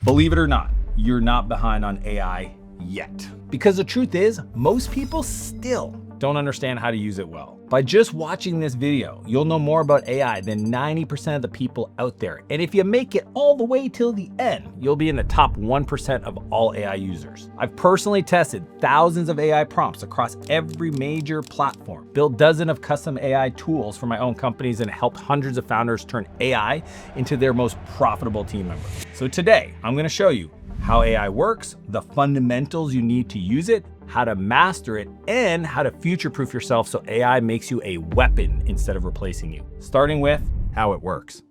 Believe it or not, you're not behind on AI yet. Because the truth is, most people still don't understand how to use it well. By just watching this video, you'll know more about AI than 90% of the people out there. And if you make it all the way till the end, you'll be in the top 1% of all AI users. I've personally tested thousands of AI prompts across every major platform, built dozens of custom AI tools for my own companies, and helped hundreds of founders turn AI into their most profitable team member. So today, I'm gonna show you how AI works, the fundamentals you need to use it, how to master it, and how to future-proof yourself so AI makes you a weapon instead of replacing you. Starting with how it works.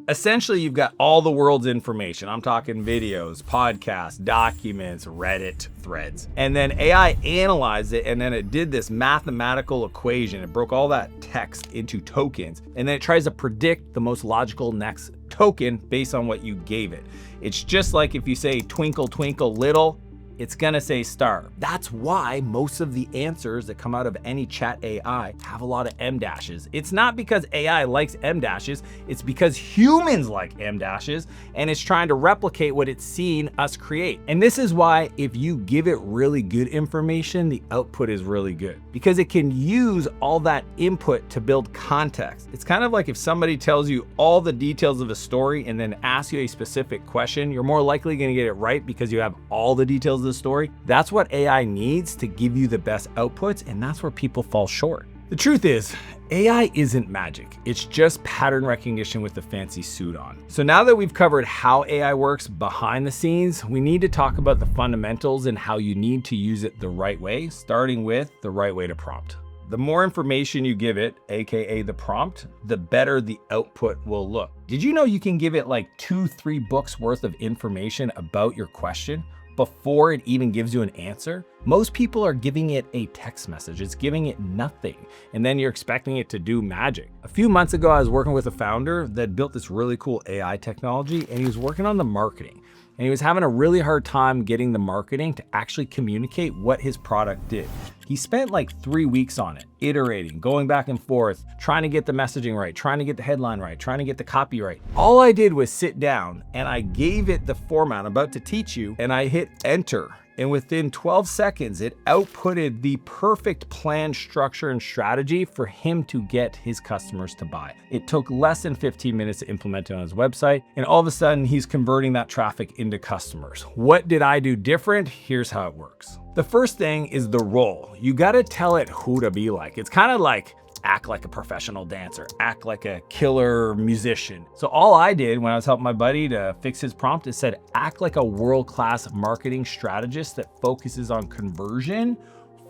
Essentially, you've got all the world's information. I'm talking videos, podcasts, documents, Reddit, threads. And then AI analyzed it, and then it did this mathematical equation. It broke all that text into tokens, and then it tries to predict the most logical next token based on what you gave it. It's just like if you say twinkle, twinkle, little, it's gonna say star. That's why most of the answers that come out of any chat AI have a lot of M dashes. It's not because AI likes M dashes, it's because humans like M dashes, and it's trying to replicate what it's seen us create. And this is why if you give it really good information, the output is really good, because it can use all that input to build context. It's kind of like if somebody tells you all the details of a story and then asks you a specific question, you're more likely gonna get it right because you have all the details of the story. That's what AI needs to give you the best outputs, and that's where people fall short. The truth is, AI isn't magic. It's just pattern recognition with a fancy suit on. So now that we've covered how AI works behind the scenes, we need to talk about the fundamentals and how you need to use it the right way, starting with the right way to prompt. The more information you give it, AKA the prompt, the better the output will look. Did you know you can give it like 2-3 books worth of information about your question before it even gives you an answer? Most people are giving it a text message. It's giving it nothing. And then you're expecting it to do magic. A few months ago, I was working with a founder that built this really cool AI technology, and he was working on the marketing. And he was having a really hard time getting the marketing to actually communicate what his product did. He spent like 3 weeks on it, iterating, going back and forth, trying to get the messaging right, trying to get the headline right, trying to get the copy right. All I did was sit down and I gave it the format I'm about to teach you, and I hit enter. And within 12 seconds, it outputted the perfect plan, structure, and strategy for him to get his customers to buy. It took less than 15 minutes to implement it on his website, and all of a sudden, he's converting that traffic into customers. What did I do different? Here's how it works. The first thing is the role. You gotta tell it who to be like. It's kind of like act like a professional dancer, act like a killer musician. So all I did when I was helping my buddy to fix his prompt is said, act like a world-class marketing strategist that focuses on conversion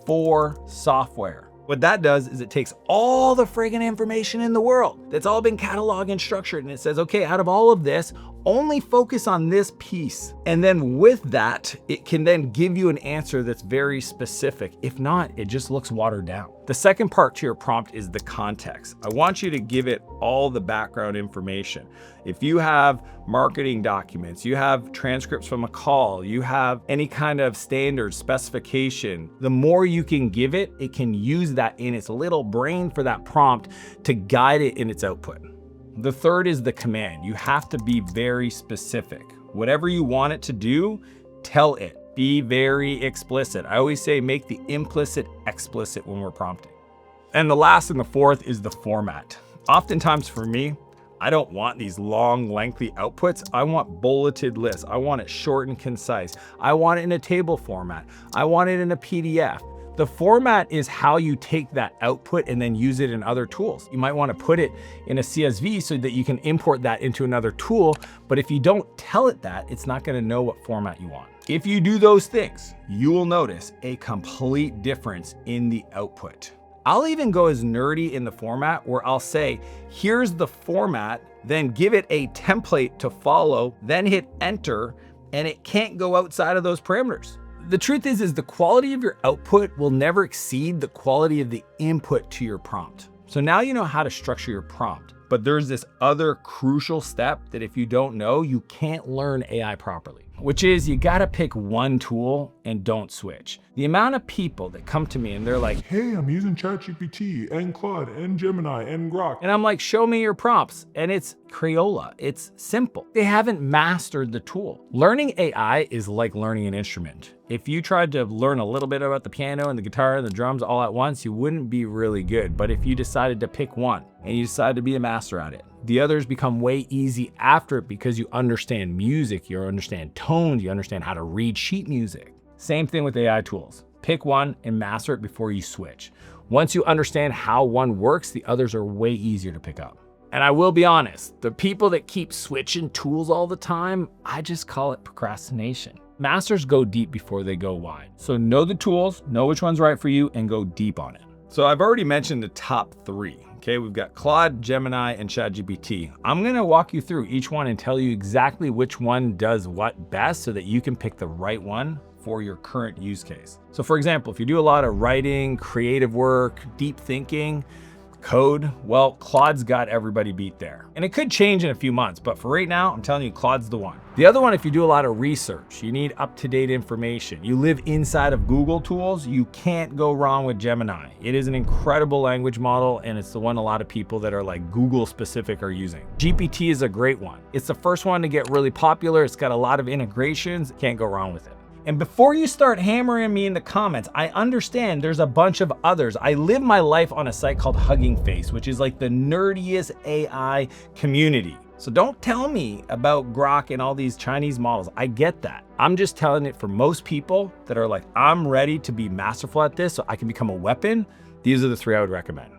for software. What that does is it takes all the friggin' information in the world that's all been cataloged and structured, and it says, okay, out of all of this, only focus on this piece. And then with that, it can then give you an answer that's very specific. If not, it just looks watered down. The second part to your prompt is the context. I want you to give it all the background information. If you have marketing documents, you have transcripts from a call, you have any kind of standard specification, the more you can give it, it can use that in its little brain for that prompt to guide it in its output. The third is the command. You have to be very specific. Whatever you want it to do, tell it. Be very explicit. I always say make the implicit explicit when we're prompting. And the last and the fourth is the format. Oftentimes for me, I don't want these long, lengthy outputs. I want bulleted lists. I want it short and concise. I want it in a table format. I want it in a PDF. The format is how you take that output and then use it in other tools. You might want to put it in a CSV so that you can import that into another tool, but if you don't tell it that, it's not going to know what format you want. If you do those things, you will notice a complete difference in the output. I'll even go as nerdy in the format where I'll say, here's the format, then give it a template to follow, then hit enter, and it can't go outside of those parameters. The truth is the quality of your output will never exceed the quality of the input to your prompt. So now you know how to structure your prompt, but there's this other crucial step that if you don't know, you can't learn AI properly, which is you gotta pick one tool and don't switch. The amount of people that come to me and they're like, hey, I'm using ChatGPT and Claude and Gemini and Grok. and I'm like, show me your prompts. And it's Crayola. It's simple. They haven't mastered the tool. Learning AI is like learning an instrument. If you tried to learn a little bit about the piano and the guitar and the drums all at once, you wouldn't be really good. But if you decided to pick one and you decided to be a master at it, the others become way easy after it because you understand music, you understand tones, you understand how to read sheet music. Same thing with AI tools. Pick one and master it before you switch. Once you understand how one works, the others are way easier to pick up. And I will be honest, the people that keep switching tools all the time, I just call it procrastination. Masters go deep before they go wide. So know the tools, know which one's right for you, and go deep on it. So I've already mentioned the top 3. Okay, we've got Claude, Gemini, and ChatGPT. I'm gonna walk you through each one and tell you exactly which one does what best so that you can pick the right one for your current use case. So for example, if you do a lot of writing, creative work, deep thinking, code, well, Claude's got everybody beat there. And it could change in a few months, but for right now, I'm telling you, Claude's the one. The other one, if you do a lot of research, you need up-to-date information, you live inside of Google tools, you can't go wrong with Gemini. It is an incredible language model, and it's the one a lot of people that are like Google specific are using. GPT is a great one. It's the first one to get really popular. It's got a lot of integrations. Can't go wrong with it. And before you start hammering me in the comments, I understand there's a bunch of others. I live my life on a site called Hugging Face, which is like the nerdiest AI community. So don't tell me about Grok and all these Chinese models. I get that. I'm just telling it for most people that are like, I'm ready to be masterful at this so I can become a weapon. These are the 3 I would recommend.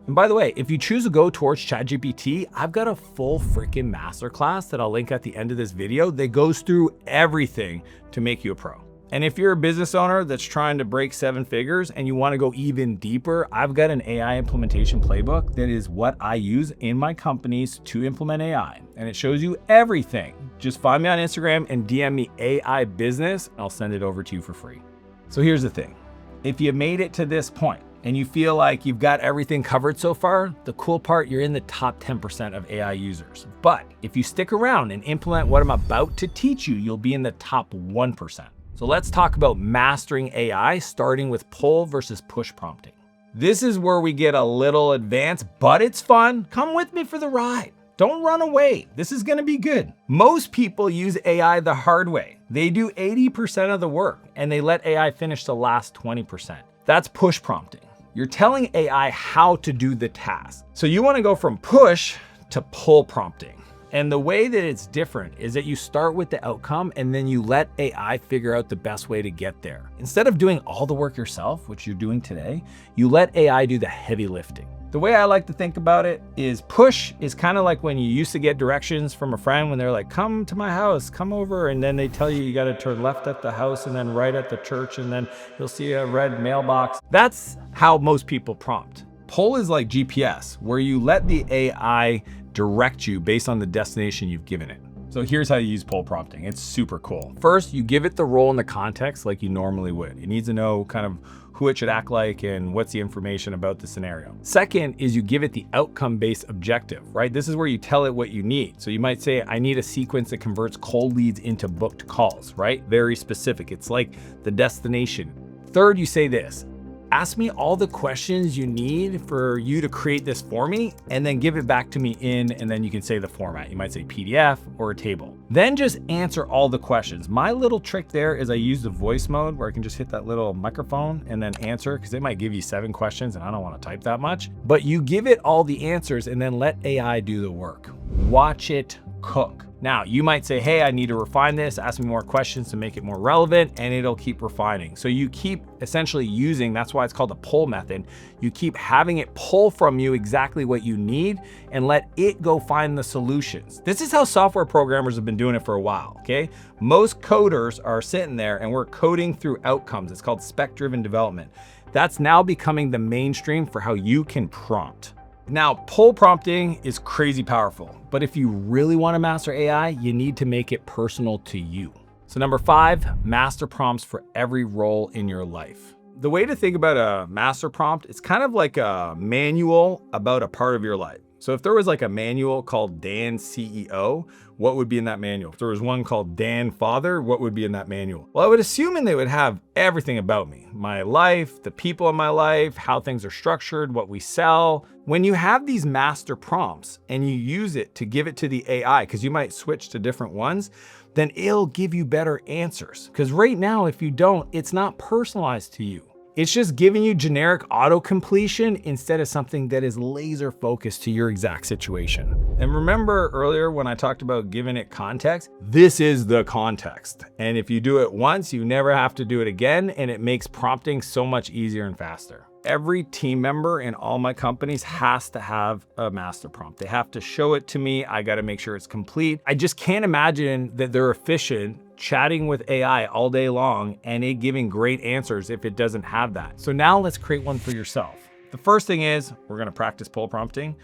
And by the way, if you choose to go towards ChatGPT, I've got a full freaking masterclass that I'll link at the end of this video that goes through everything to make you a pro. And if you're a business owner that's trying to break 7 figures and you want to go even deeper, I've got an AI implementation playbook that is what I use in my companies to implement AI. And it shows you everything. Just find me on Instagram and DM me AI business, and I'll send it over to you for free. So here's the thing. If you made it to this point, and you feel like you've got everything covered so far, the cool part, you're in the top 10% of AI users. But if you stick around and implement what I'm about to teach you, you'll be in the top 1%. So let's talk about mastering AI, starting with pull versus push prompting. This is where we get a little advanced, but it's fun. Come with me for the ride. Don't run away. This is gonna be good. Most people use AI the hard way. They do 80% of the work and they let AI finish the last 20%. That's push prompting. You're telling AI how to do the task. So you wanna go from push to pull prompting. And the way that it's different is that you start with the outcome and then you let AI figure out the best way to get there. Instead of doing all the work yourself, which you're doing today, you let AI do the heavy lifting. The way I like to think about it is push is kind of like when you used to get directions from a friend when they're like, come to my house, come over. And then they tell you, you got to turn left at the house and then right at the church. And then you'll see a red mailbox. That's how most people prompt. Pull is like GPS, where you let the AI direct you based on the destination you've given it. So here's how you use pull prompting. It's super cool. First, you give it the role and the context like you normally would. It needs to know kind of who it should act like and what's the information about the scenario. Second is you give it the outcome-based objective, right? This is where you tell it what you need. So you might say, I need a sequence that converts cold leads into booked calls, right? Very specific. It's like the destination. Third, you say this, ask me all the questions you need for you to create this for me, and then give it back to me and then you can say the format. You might say PDF or a table. Then just answer all the questions. My little trick there is I use the voice mode where I can just hit that little microphone and then answer, because it might give you 7 questions and I don't want to type that much. But you give it all the answers and then let AI do the work. Watch it cook. Now, you might say, hey, I need to refine this, ask me more questions to make it more relevant, and it'll keep refining. So you keep essentially using, that's why it's called the pull method. You keep having it pull from you exactly what you need and let it go find the solutions. This is how software programmers have been doing it for a while, okay? Most coders are sitting there and we're coding through outcomes. It's called spec-driven development. That's now becoming the mainstream for how you can prompt. Now, pull prompting is crazy powerful, but if you really want to master AI, you need to make it personal to you. So number 5, master prompts for every role in your life. The way to think about a master prompt, it's kind of like a manual about a part of your life. So if there was like a manual called Dan CEO, what would be in that manual? If there was one called Dan Father, what would be in that manual? Well, I would assume they would have everything about me, my life, the people in my life, how things are structured, what we sell. When you have these master prompts and you use it to give it to the AI, because you might switch to different ones, then it'll give you better answers. Because right now, if you don't, it's not personalized to you. It's just giving you generic auto-completion instead of something that is laser focused to your exact situation. And remember earlier when I talked about giving it context? This is the context. And if you do it once, you never have to do it again, and it makes prompting so much easier and faster. Every team member in all my companies has to have a master prompt. They have to show it to me. I got to make sure it's complete. I just can't imagine that they're efficient chatting with AI all day long and it giving great answers if it doesn't have that. So now let's create one for yourself. The first thing is we're going to practice pull prompting.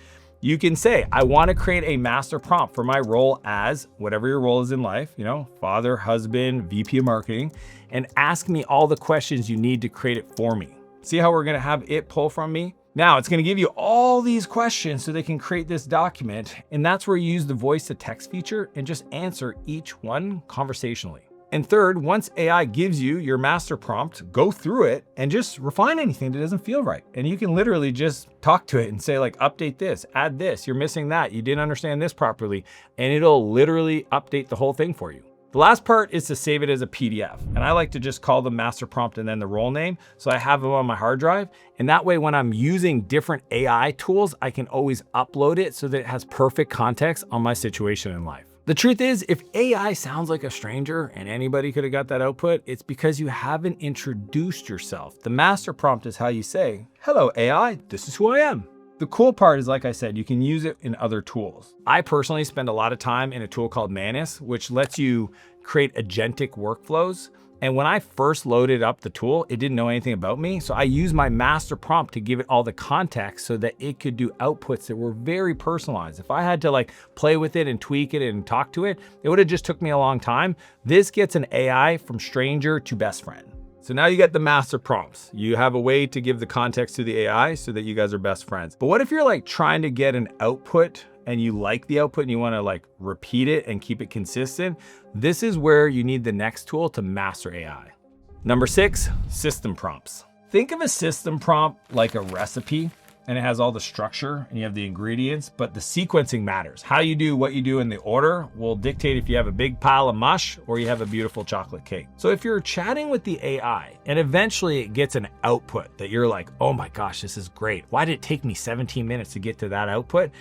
You can say, I want to create a master prompt for my role as whatever your role is in life, father, husband, VP of marketing, and ask me all the questions you need to create it for me. See how we're going to have it pull from me? Now it's going to give you all these questions so they can create this document. And that's where you use the voice to text feature and just answer each one conversationally. And third, once AI gives you your master prompt, go through it and just refine anything that doesn't feel right. And you can literally just talk to it and say like, update this, add this, you're missing that, you didn't understand this properly. And it'll literally update the whole thing for you. The last part is to save it as a PDF. And I like to just call them master prompt and then the role name. So I have them on my hard drive. And that way, when I'm using different AI tools, I can always upload it so that it has perfect context on my situation in life. The truth is, if AI sounds like a stranger and anybody could have got that output, it's because you haven't introduced yourself. The master prompt is how you say, hello AI, this is who I am. The cool part is, like I said, you can use it in other tools. I personally spend a lot of time in a tool called Manus, which lets you create agentic workflows. And when I first loaded up the tool, it didn't know anything about me. So I used my master prompt to give it all the context so that it could do outputs that were very personalized. If I had to play with it and tweak it and talk to it, it would have just took me a long time. This gets an AI from stranger to best friend. So now you get the master prompts. You have a way to give the context to the AI so that you guys are best friends. But what if you're trying to get an output and you like the output and you want to repeat it and keep it consistent? This is where you need the next tool to master AI. Number 6, system prompts. Think of a system prompt like a recipe, and it has all the structure and you have the ingredients, but the sequencing matters. How you do what you do in the order will dictate if you have a big pile of mush or you have a beautiful chocolate cake. So if you're chatting with the AI and eventually it gets an output that you're like, oh my gosh, this is great. Why did it take me 17 minutes to get to that output?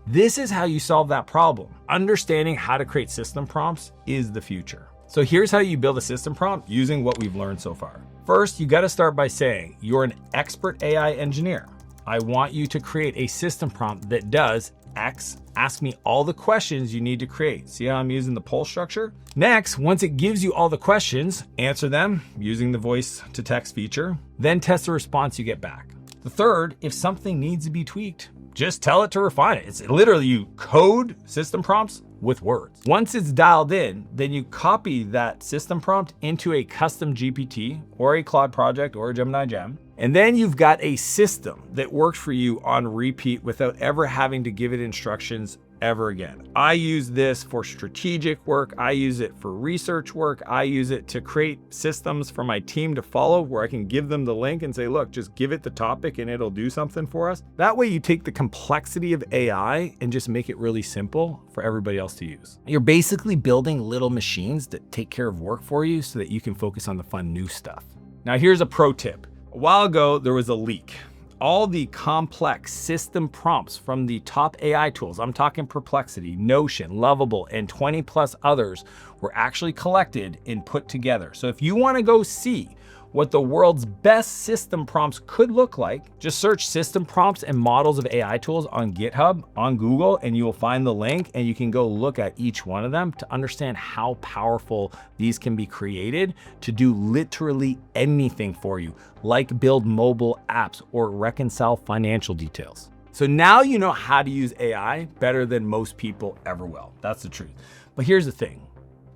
This is how you solve that problem. Understanding how to create system prompts is the future. So here's how you build a system prompt using what we've learned so far. First, you got to start by saying you're an expert AI engineer. I want you to create a system prompt that does X. Ask me all the questions you need to create. See how I'm using the poll structure? Next, once it gives you all the questions, answer them using the voice to text feature, then test the response you get back. The third, if something needs to be tweaked, just tell it to refine it. It's literally you code system prompts with words. Once it's dialed in, then you copy that system prompt into a custom GPT or a Claude project or a Gemini Gem. And then you've got a system that works for you on repeat without ever having to give it instructions ever again. I use this for strategic work. I use it for research work. I use it to create systems for my team to follow where I can give them the link and say, look, just give it the topic and it'll do something for us. That way you take the complexity of AI and just make it really simple for everybody else to use. You're basically building little machines that take care of work for you so that you can focus on the fun new stuff. Now here's a pro tip. A while ago, there was a leak. All the complex system prompts from the top AI tools, I'm talking Perplexity, Notion, Lovable, and 20 plus others, were actually collected and put together. So if you want to go see what the world's best system prompts could look like, just search system prompts and models of AI tools on GitHub, on Google, and you will find the link and you can go look at each one of them to understand how powerful these can be created to do literally anything for you, like build mobile apps or reconcile financial details. So now you know how to use AI better than most people ever will. That's the truth. But here's the thing.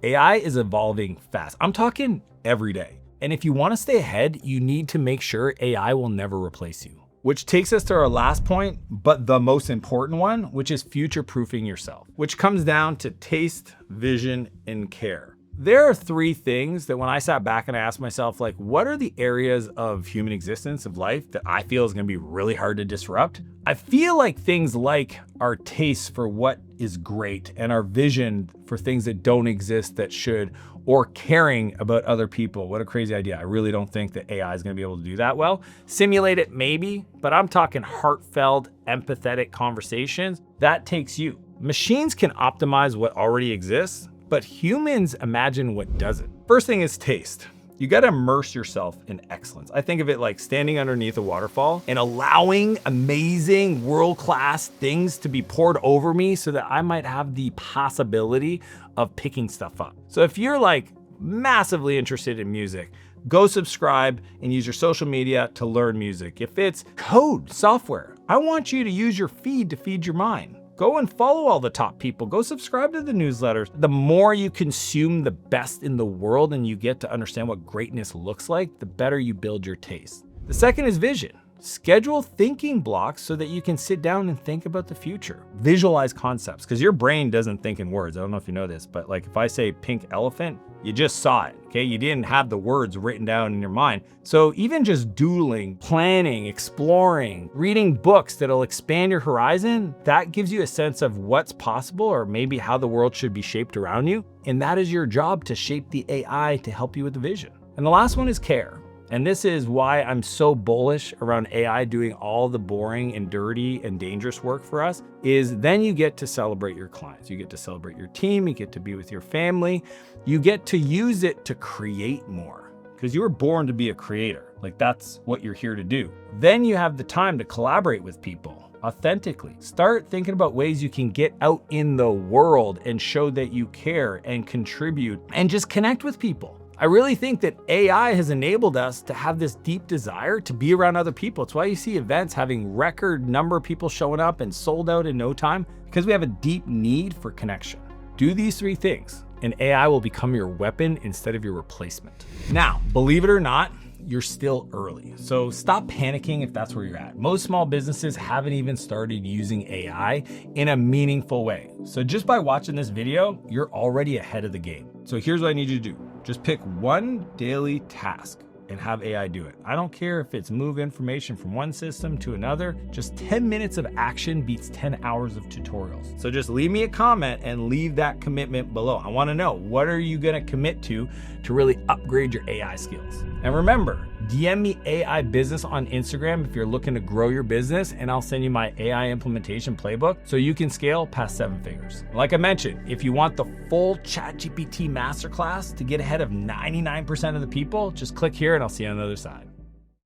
AI is evolving fast. I'm talking every day. And if you want to stay ahead, you need to make sure AI will never replace you. Which takes us to our last point, but the most important one, which is future-proofing yourself, which comes down to taste, vision, and care. There are three things that when I sat back and I asked myself, like, what are the areas of human existence, of life, that I feel is gonna be really hard to disrupt? I feel like things like our taste for what is great and our vision for things that don't exist that should, or caring about other people. What a crazy idea. I really don't think that AI is gonna be able to do that well. Simulate it maybe, but I'm talking heartfelt, empathetic conversations. That takes you. Machines can optimize what already exists, but humans imagine what doesn't. First thing is taste. You gotta immerse yourself in excellence. I think of it like standing underneath a waterfall and allowing amazing, world-class things to be poured over me so that I might have the possibility of picking stuff up. So if you're like massively interested in music, go subscribe and use your social media to learn music. If it's code, software, I want you to use your feed to feed your mind. Go and follow all the top people. Go subscribe to the newsletters. The more you consume the best in the world and you get to understand what greatness looks like, the better you build your taste. The second is vision. Schedule thinking blocks so that you can sit down and think about the future. Visualize concepts, because your brain doesn't think in words. I don't know if you know this, but like if I say pink elephant, you just saw it, okay? You didn't have the words written down in your mind. So even just doodling, planning, exploring, reading books that'll expand your horizon, that gives you a sense of what's possible or maybe how the world should be shaped around you. And that is your job, to shape the AI to help you with the vision. And the last one is care. And this is why I'm so bullish around AI doing all the boring and dirty and dangerous work for us, is then you get to celebrate your clients. You get to celebrate your team. You get to be with your family. You get to use it to create more, because you were born to be a creator. Like, that's what you're here to do. Then you have the time to collaborate with people authentically. Start thinking about ways you can get out in the world and show that you care and contribute and just connect with people. I really think that AI has enabled us to have this deep desire to be around other people. It's why you see events having record number of people showing up and sold out in no time, because we have a deep need for connection. Do these three things and AI will become your weapon instead of your replacement. Now, believe it or not, you're still early. So stop panicking if that's where you're at. Most small businesses haven't even started using AI in a meaningful way. So just by watching this video, you're already ahead of the game. So here's what I need you to do. Just pick one daily task and have AI do it. I don't care if it's move information from one system to another. Just 10 minutes of action beats 10 hours of tutorials. So just leave me a comment and leave that commitment below. I want to know, what are you going to commit to really upgrade your AI skills? And remember, DM me AI Business on Instagram if you're looking to grow your business, and I'll send you my AI implementation playbook so you can scale past 7 figures. Like I mentioned, if you want the full ChatGPT masterclass to get ahead of 99% of the people, just click here and I'll see you on the other side.